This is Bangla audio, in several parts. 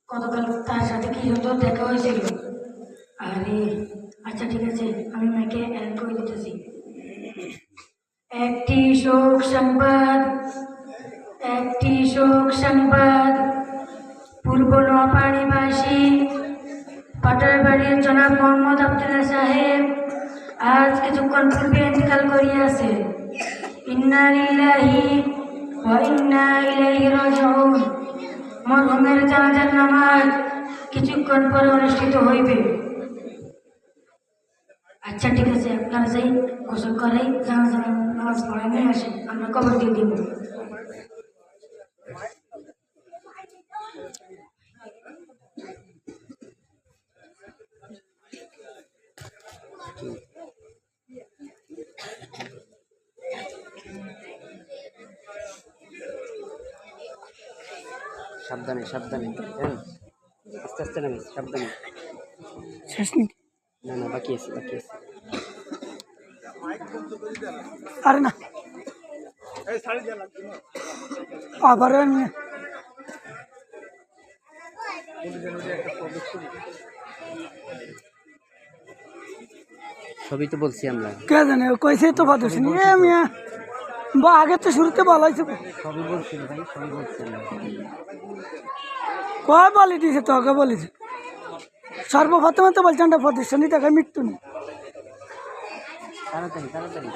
গতকাল তার সাথে কি সুন্দর দেখা হয়েছিল। আরে আচ্ছা ঠিক আছে, আমি মাকে অ্যাড করে দিতেছি। একটি শোক সংবাদ, একটি শোক সংবাদ। পূর্ব নোয়াপাড়িবাসী পাটারবাড়ির জনাব মোহাম্মদ আব্দুল্লাহ সাহেব আজ কিছুক্ষণ পূর্বে ইন্তেকাল করিয়াছে। ইন্না লিল্লাহি ওয়া ইন্না ইলাইহি রাজিউন। মরহুমের জানাজার নামাজ কিছুক্ষণ পরে অনুষ্ঠিত হইবে। আচ্ছা ঠিক আছে, আপনারা যাই গোসল করাই জানাজার নামাজ পড়াই নিয়ে আসেন, আমরা কবর দিয়ে দিব। সাবধানে সাবধানে, হ্যাঁ আস্তে আস্তে নামিস, সাবধানে। শেষ নাকি? না না, বাকি আছে বাকি আছে। আরে না আবার সবই তো বলছি আমরা। কে জানে কইছে তো বাদস নি এ মিয়া বা আগে তো শুরুতে বলাইছে। সবই বলছি ভাই, সবই বলছি আমরা। কয় বলি দিছে তোকে বলেছে সর্বপ্রথমে তো বলছেন প্রতিষ্ঠানী টাকা মৃত্যু নেই। তাড়াতাড়ি তাড়াতাড়ি।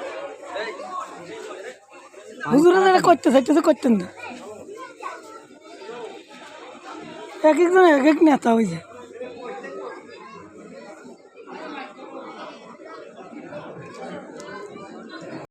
হুজুরা যারা করতে চাইতেছে করতেন না, এক একজন এক এক নেতা হয়েছে।